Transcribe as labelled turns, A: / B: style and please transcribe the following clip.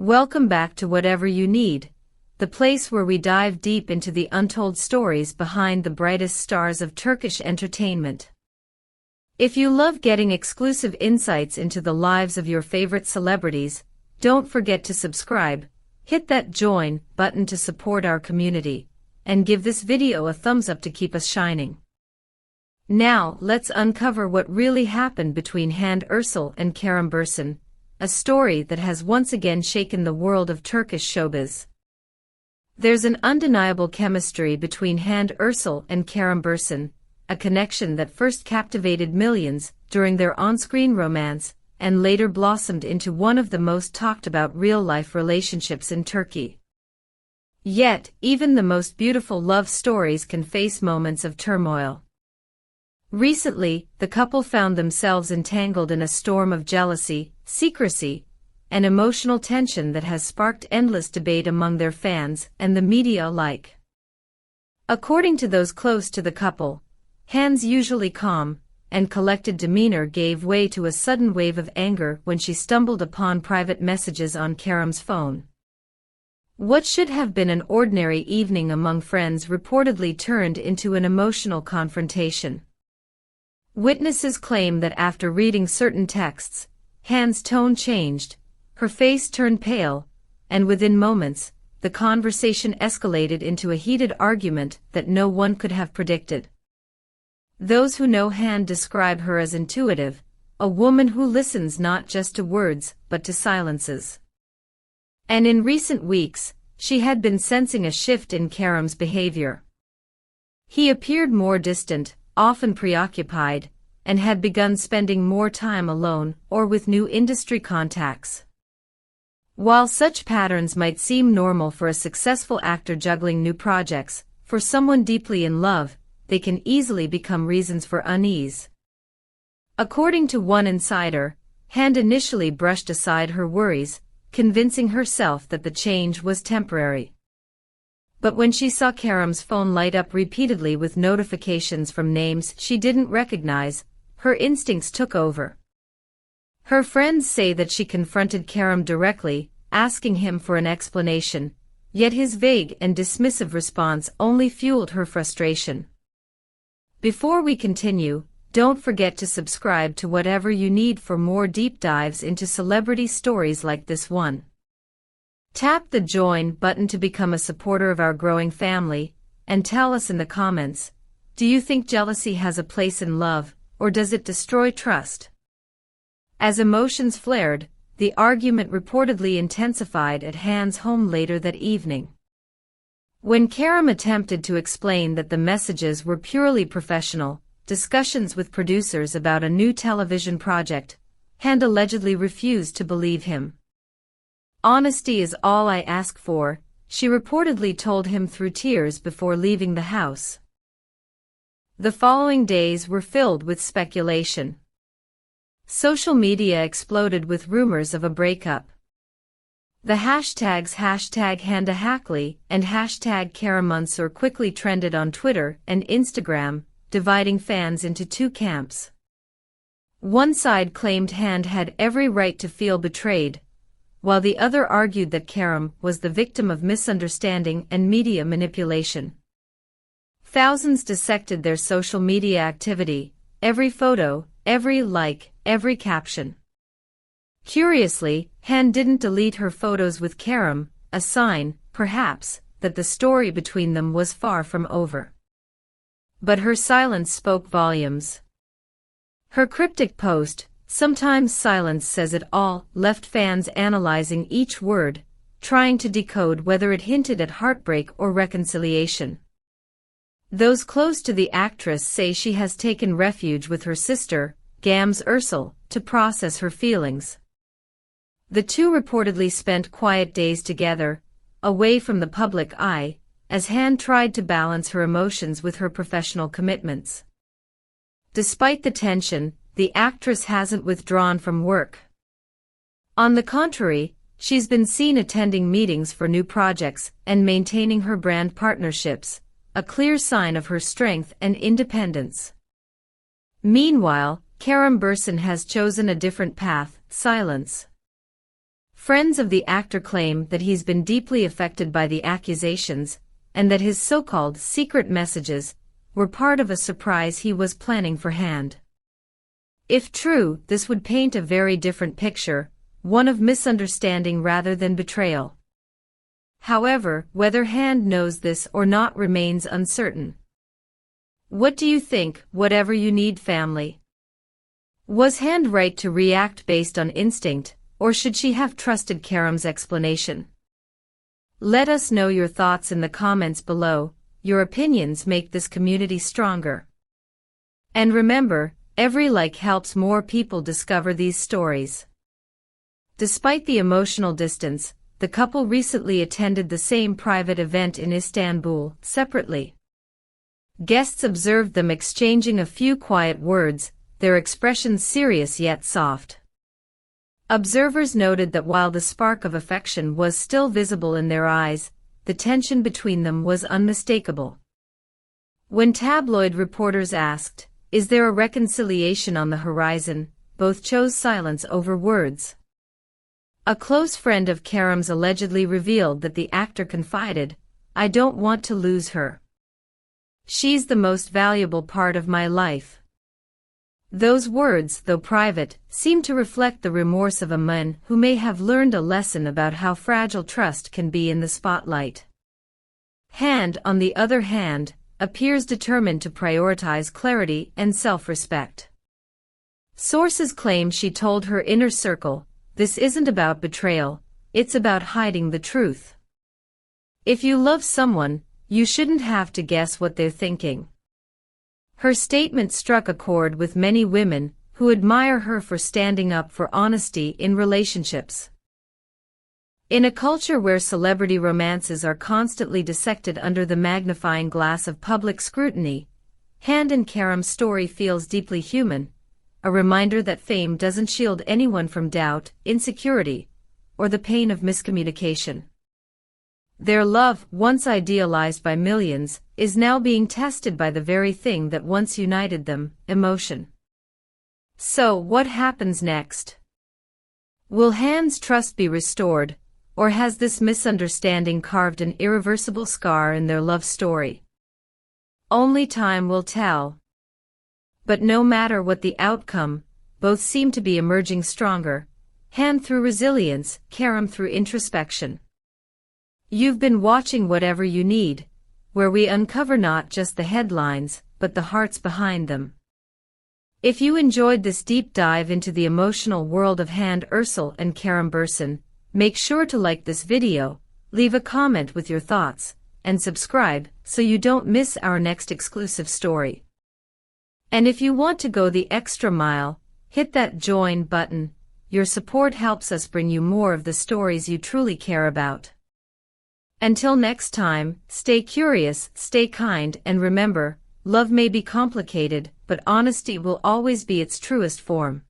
A: Welcome back to Whatever You Need, the place where we dive deep into the untold stories behind the brightest stars of Turkish entertainment. If you love getting exclusive insights into the lives of your favorite celebrities, don't forget to subscribe, hit that join button to support our community, and give this video a thumbs up to keep us shining. Now, let's uncover what really happened between Hande Erçel and Kerem Bürsin, a story that has once again shaken the world of Turkish showbiz. There's an undeniable chemistry between Hande Erçel and Kerem Bürsin, a connection that first captivated millions during their on-screen romance and later blossomed into one of the most talked-about real-life relationships in Turkey. Yet, even the most beautiful love stories can face moments of turmoil. Recently, the couple found themselves entangled in a storm of jealousy, secrecy, and emotional tension that has sparked endless debate among their fans and the media alike. According to those close to the couple, Hande's usually calm and collected demeanor gave way to a sudden wave of anger when she stumbled upon private messages on Kerem's phone. What should have been an ordinary evening among friends reportedly turned into an emotional confrontation. Witnesses claim that after reading certain texts, Hande's tone changed, her face turned pale, and within moments, the conversation escalated into a heated argument that no one could have predicted. Those who know Hande describe her as intuitive, a woman who listens not just to words but to silences. And in recent weeks, she had been sensing a shift in Kerem's behavior. He appeared more distant, often preoccupied, and had begun spending more time alone or with new industry contacts. While such patterns might seem normal for a successful actor juggling new projects, for someone deeply in love, they can easily become reasons for unease. According to one insider, Hande initially brushed aside her worries, convincing herself that the change was temporary. But when she saw Kerem's phone light up repeatedly with notifications from names she didn't recognize, her instincts took over. Her friends say that she confronted Kerem directly, asking him for an explanation, yet his vague and dismissive response only fueled her frustration. Before we continue, don't forget to subscribe to Whatever You Need for more deep dives into celebrity stories like this one. Tap the join button to become a supporter of our growing family, and tell us in the comments, do you think jealousy has a place in love, or does it destroy trust? As emotions flared, the argument reportedly intensified at Hande's home later that evening. When Kerem attempted to explain that the messages were purely professional, discussions with producers about a new television project, Hande allegedly refused to believe him. "Honesty is all I ask for," she reportedly told him through tears before leaving the house. The following days were filled with speculation. Social media exploded with rumors of a breakup. The hashtags #HandeHackley and #KeremMunser quickly trended on Twitter and Instagram, dividing fans into two camps. One side claimed Hande had every right to feel betrayed, while the other argued that Kerem was the victim of misunderstanding and media manipulation. Thousands dissected their social media activity, every photo, every like, every caption. Curiously, Hande didn't delete her photos with Kerem, a sign, perhaps, that the story between them was far from over. But her silence spoke volumes. Her cryptic post, "Sometimes silence says it all," left fans analyzing each word, trying to decode whether it hinted at heartbreak or reconciliation. Those close to the actress say she has taken refuge with her sister, Hande Erçel, to process her feelings. The two reportedly spent quiet days together, away from the public eye, as Hande tried to balance her emotions with her professional commitments. Despite the tension, the actress hasn't withdrawn from work. On the contrary, she's been seen attending meetings for new projects and maintaining her brand partnerships, a clear sign of her strength and independence. Meanwhile, Kerem Bürsin has chosen a different path, silence. Friends of the actor claim that he's been deeply affected by the accusations, and that his so-called secret messages were part of a surprise he was planning for Hande. If true, this would paint a very different picture, one of misunderstanding rather than betrayal. However, whether Hande knows this or not remains uncertain. What do you think, whatever you need family? Was Hande right to react based on instinct, or should she have trusted Kerem's explanation? Let us know your thoughts in the comments below. Your opinions make this community stronger. And remember, every like helps more people discover these stories. Despite the emotional distance, the couple recently attended the same private event in Istanbul, separately. Guests observed them exchanging a few quiet words, their expressions serious yet soft. Observers noted that while the spark of affection was still visible in their eyes, the tension between them was unmistakable. When tabloid reporters asked, "Is there a reconciliation on the horizon?" both chose silence over words. A close friend of Kerem's allegedly revealed that the actor confided, "I don't want to lose her. She's the most valuable part of my life." Those words, though private, seem to reflect the remorse of a man who may have learned a lesson about how fragile trust can be in the spotlight. Hande, on the other hand, appears determined to prioritize clarity and self-respect. Sources claim she told her inner circle, "This isn't about betrayal, it's about hiding the truth. If you love someone, you shouldn't have to guess what they're thinking." Her statement struck a chord with many women who admire her for standing up for honesty in relationships. In a culture where celebrity romances are constantly dissected under the magnifying glass of public scrutiny, Hande and Kerem's story feels deeply human, a reminder that fame doesn't shield anyone from doubt, insecurity, or the pain of miscommunication. Their love, once idealized by millions, is now being tested by the very thing that once united them, emotion. So, what happens next? Will Hande's trust be restored, or has this misunderstanding carved an irreversible scar in their love story? Only time will tell. But no matter what the outcome, both seem to be emerging stronger, Hande through resilience, Kerem through introspection. You've been watching Whatever You Need, where we uncover not just the headlines, but the hearts behind them. If you enjoyed this deep dive into the emotional world of Hande Erçel and Kerem Bürsin, make sure to like this video, leave a comment with your thoughts, and subscribe so you don't miss our next exclusive story. And if you want to go the extra mile, hit that join button. Your support helps us bring you more of the stories you truly care about. Until next time, stay curious, stay kind, and remember, love may be complicated, but honesty will always be its truest form.